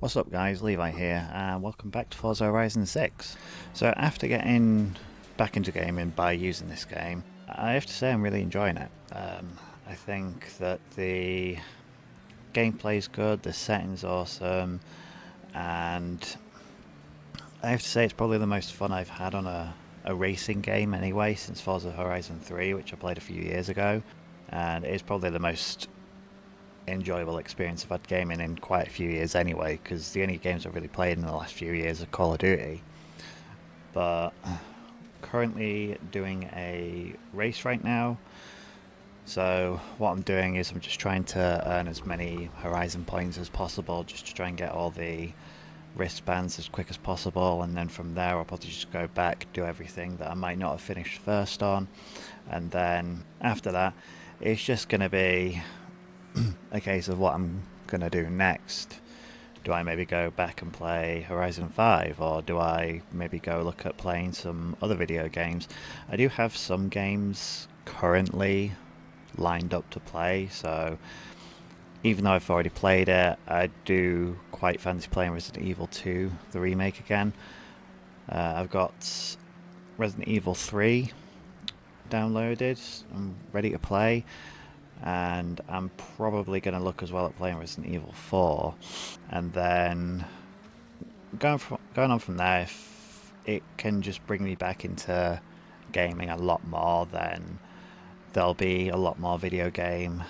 What's up guys, Levi here, and welcome back to Forza Horizon 6. So after getting back into gaming by using this game, I have to say I'm really enjoying it. I think that the gameplay is good, the setting's awesome, and I have to say it's probably the most fun I've had on a racing game anyway since Forza Horizon 3, which I played a few years ago, and it's probably the most enjoyable experience I've had gaming in quite a few years anyway, because the only games I've really played in the last few years are Call of Duty. But currently doing a race right now, so what I'm doing is I'm just trying to earn as many Horizon points as possible, just to try and get all the wristbands as quick as possible, and then from there I'll probably just go back, do everything that I might not have finished first on, and then after that it's just going to be a case of what I'm going to do next. Do I maybe go back and play Horizon 5, or do I maybe go look at playing some other video games? I do have some games currently lined up to play, so even though I've already played it, I do quite fancy playing Resident Evil 2, the remake again. I've got Resident Evil 3 downloaded, I'm ready to play, and I'm probably going to look as well at playing Resident Evil 4, and then going on from there. If it can just bring me back into gaming a lot more, then there'll be a lot more video game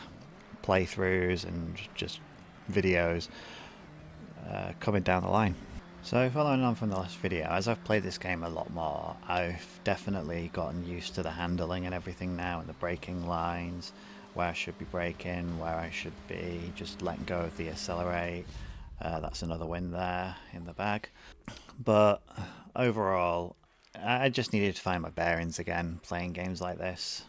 playthroughs and just videos coming down the line. So following on from the last video, as I've played this game a lot more, I've definitely gotten used to the handling and everything now, and the braking lines, where I should be braking, where I should be just letting go of the accelerate. That's another win there in the bag. But overall, I just needed to find my bearings again playing games like this,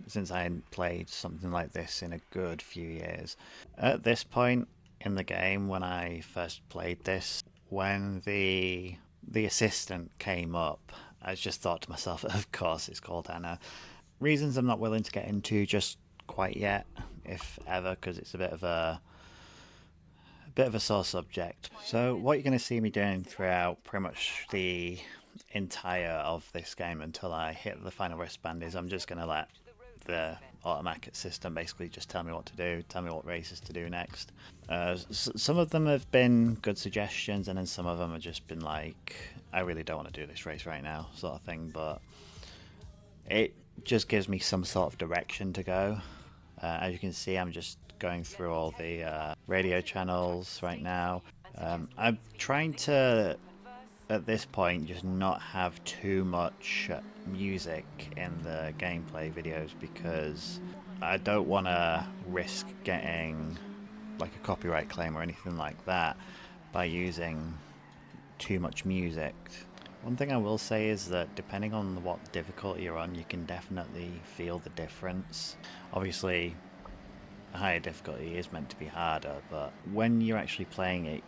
since I hadn't played something like this in a good few years. At this point in the game, when I first played this, when the assistant came up, I just thought to myself, of course it's called Anna. Reasons I'm not willing to get into just quite yet, if ever, because it's a bit of a sore subject. So what you're going to see me doing throughout pretty much the entire of this game until I hit the final wristband is I'm just going to let the automatic system basically just tell me what to do, tell me what races to do next. Some of them have been good suggestions, and then some of them have just been like, I really don't want to do this race right now, sort of thing, but it just gives me some sort of direction to go. As you can see, I'm just going through all the radio channels right now. I'm trying to, at this point, just not have too much music in the gameplay videos, because I don't want to risk getting like a copyright claim or anything like that by using too much music. One thing I will say is that depending on what difficulty you're on, you can definitely feel the difference. Obviously, a higher difficulty is meant to be harder, but when you're actually playing it,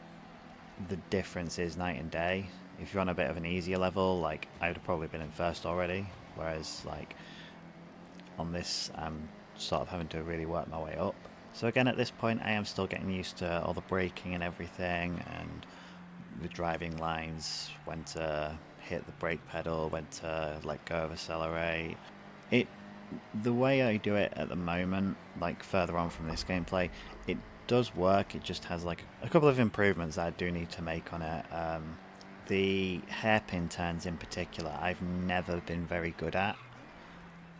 the difference is night and day. If you're on a bit of an easier level, like I would have probably been in first already, whereas like on this I'm sort of having to really work my way up. So again, at this point I am still getting used to all the braking and everything, and the driving lines, when to hit the brake pedal, when to let go of accelerate. It The way I do it at the moment, like further on from this gameplay, it does work. It just has like a couple of improvements that I do need to make on it. The hairpin turns in particular, I've never been very good at.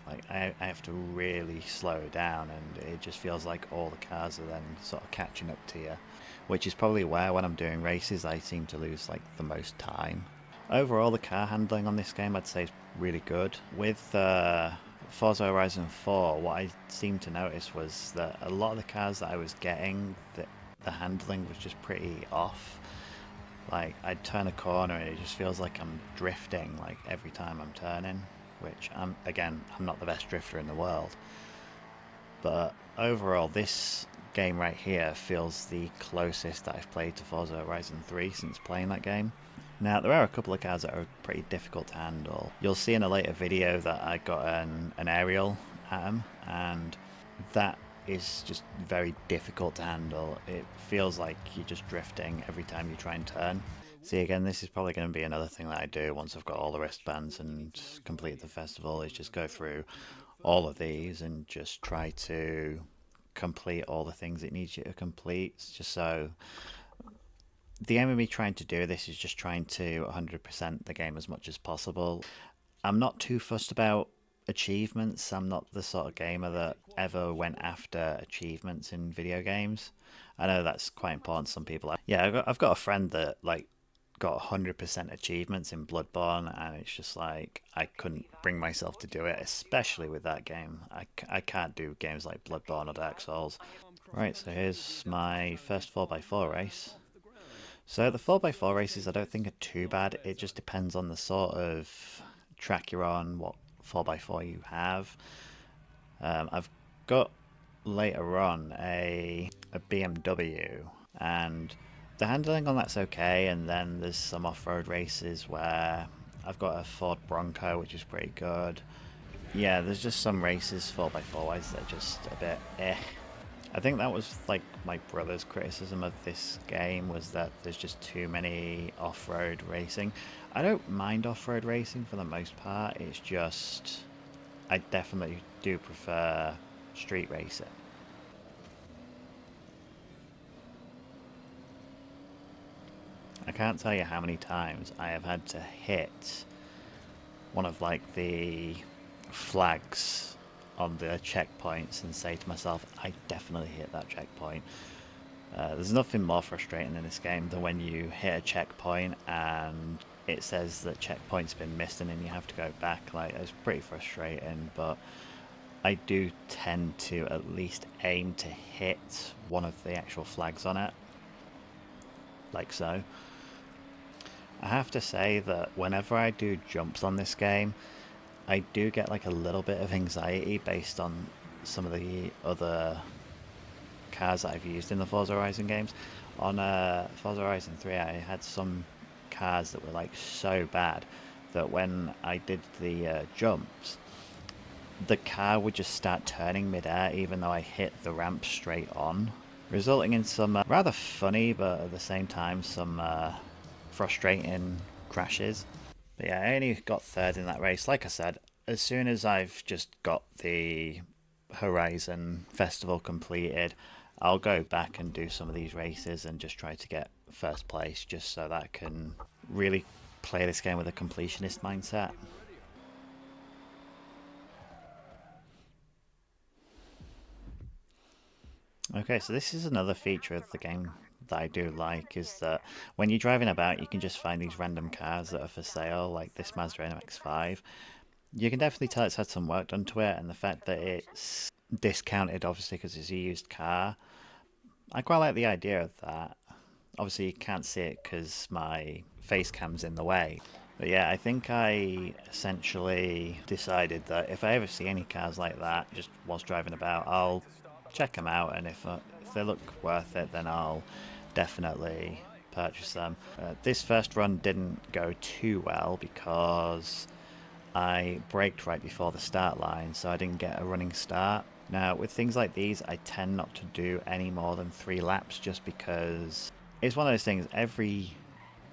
Like I have to really slow down, and it just feels like all the cars are then sort of catching up to you, which is probably where when I'm doing races I seem to lose like the most time. Overall, the car handling on this game I'd say is really good. With Forza Horizon 4, what I seemed to notice was that a lot of the cars that I was getting, the handling was just pretty off. Like, I'd turn a corner and it just feels like I'm drifting, like, every time I'm turning, which, I'm not the best drifter in the world. But overall, this game right here feels the closest that I've played to Forza Horizon 3 since playing that game. Now, there are a couple of cars that are pretty difficult to handle. You'll see in a later video that I got an aerial at them, and that is just very difficult to handle. It feels like you're just drifting every time you try and turn. See, again, this is probably going to be another thing that I do once I've got all the wristbands and complete the festival, is just go through all of these and just try to complete all the things it needs you to complete. It's just so the aim of me trying to do this is just trying to 100% the game as much as possible. I'm not too fussed about achievements. I'm not the sort of gamer that ever went after achievements in video games. I know that's quite important to some people. Yeah, I've got a friend that like got 100% achievements in Bloodborne, and it's just like I couldn't bring myself to do it, especially with that game. I can't do games like Bloodborne or Dark Souls. Right, so here's my first 4x4 race. So the 4x4 races I don't think are too bad. It just depends on the sort of track you're on, what 4x4 you have. I've got later on a BMW, and the handling on that's okay, and then there's some off-road races where I've got a Ford Bronco, which is pretty good. Yeah, there's just some races 4x4 wise that are just a bit eh. I think that was like my brother's criticism of this game, was that there's just too many off-road racing. I don't mind off-road racing for the most part, it's just I definitely do prefer street racing. I can't tell you how many times I have had to hit one of like the flags on the checkpoints and say to myself, I definitely hit that checkpoint. There's nothing more frustrating in this game than when you hit a checkpoint and it says that checkpoint's been missed and then you have to go back. Like, it's pretty frustrating, but I do tend to at least aim to hit one of the actual flags on it, like so. I have to say that whenever I do jumps on this game, I do get like a little bit of anxiety based on some of the other cars that I've used in the Forza Horizon games. On Forza Horizon 3, I had some cars that were like so bad that when I did the jumps, the car would just start turning mid-air even though I hit the ramp straight on, resulting in some rather funny but at the same time some frustrating crashes. But yeah, I only got third in that race. Like I said, as soon as I've just got the Horizon Festival completed, I'll go back and do some of these races and just try to get first place, just so that I can really play this game with a completionist mindset. Okay, so this is another feature of the game that I do like, is that when you're driving about, you can just find these random cars that are for sale, like this Mazda MX-5. You can definitely tell it's had some work done to it, and the fact that it's discounted, obviously, because it's a used car. I quite like the idea of that. Obviously, you can't see it because my face cam's in the way. But yeah, I think I essentially decided that if I ever see any cars like that, just whilst driving about, I'll check them out, and if they look worth it, then I'll definitely purchase them. This first run didn't go too well because I braked right before the start line, so I didn't get a running start. Now, with things like these, I tend not to do any more than 3 laps, just because it's one of those things. Every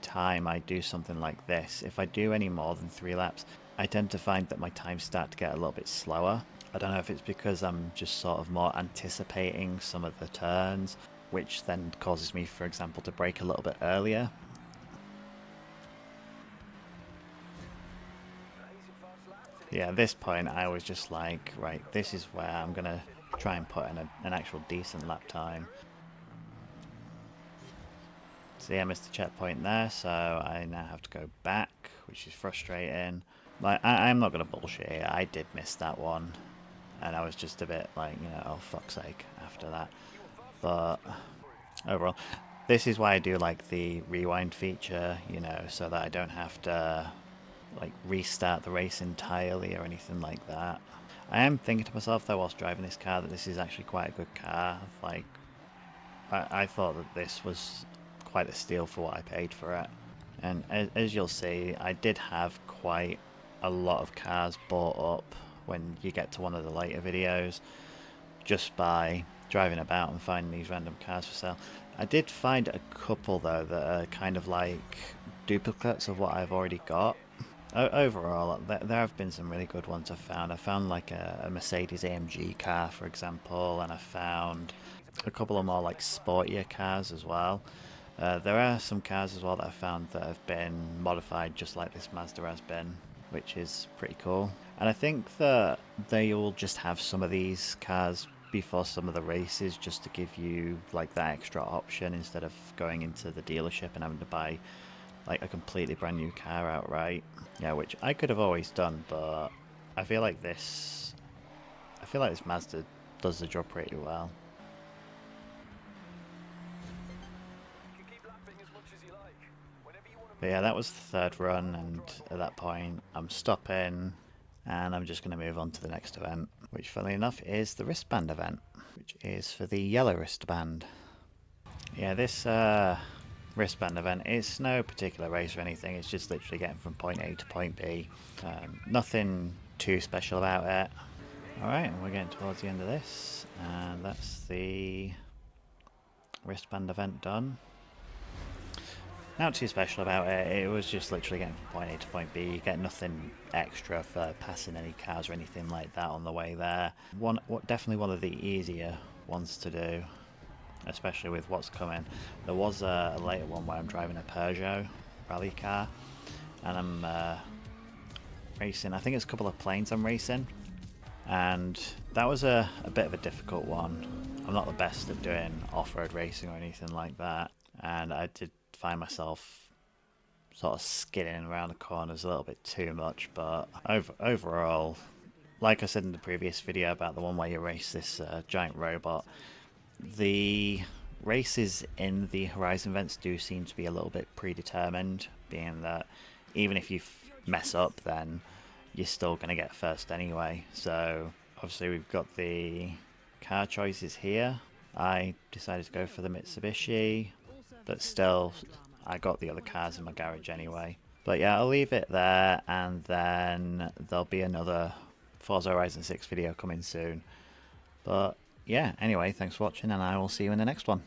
time I do something like this, if I do any more than 3 laps, I tend to find that my times start to get a little bit slower. I don't know if it's because I'm just sort of more anticipating some of the turns, which then causes me, for example, to brake a little bit earlier. Yeah, at this point I was just like, right, this is where I'm going to try and put in an actual decent lap time. So yeah, I missed the checkpoint there, so I now have to go back, which is frustrating. Like, I'm not going to bullshit here, I did miss that one, and I was just a bit like, oh fuck's sake after that. But overall, this is why I do like the rewind feature, so that I don't have to like restart the race entirely or anything like that. I am thinking to myself though, whilst driving this car, that this is actually quite a good car. Like, I thought that this was quite a steal for what I paid for it. And as you'll see, I did have quite a lot of cars bought up when you get to one of the later videos, just by driving about and finding these random cars for sale. I did find a couple though that are kind of like duplicates of what I've already got. Overall, there have been some really good ones I've found. I found like a Mercedes AMG car, for example, and I found a couple of more like sportier cars as well. There are some cars as well that I found that have been modified just like this Mazda has been, which is pretty cool. And I think that they will just have some of these cars before some of the races just to give you like that extra option instead of going into the dealership and having to buy like a completely brand new car outright. Yeah, which I could have always done, but I feel like this Mazda does the job pretty well. But yeah, that was the third run, and at that point I'm stopping and I'm just going to move on to the next event, which funnily enough is the wristband event, which is for the yellow wristband. Yeah, this wristband event, it's no particular race or anything, it's just literally getting from point A to point B. Nothing too special about it. Alright, we're getting towards the end of this, and that's the wristband event done. Not too special about it, it was just literally getting from point A to point B. You get nothing extra for passing any cars or anything like that on the way there. Definitely one of the easier ones to do, especially with what's coming. There was a later one where I'm driving a Peugeot rally car, and I'm racing, I think it's a couple of planes I'm racing, and that was a bit of a difficult one. I'm not the best at doing off-road racing or anything like that, and I did find myself sort of skidding around the corners a little bit too much, but overall, like I said in the previous video about the one where you race this giant robot, the races in the Horizon events do seem to be a little bit predetermined, being that even if you mess up, then you're still going to get first anyway. So obviously we've got the car choices here. I decided to go for the Mitsubishi, but still I got the other cars in my garage anyway. But yeah, I'll leave it there, and then there'll be another Forza Horizon 6 video coming soon. But yeah, anyway, thanks for watching, and I will see you in the next one.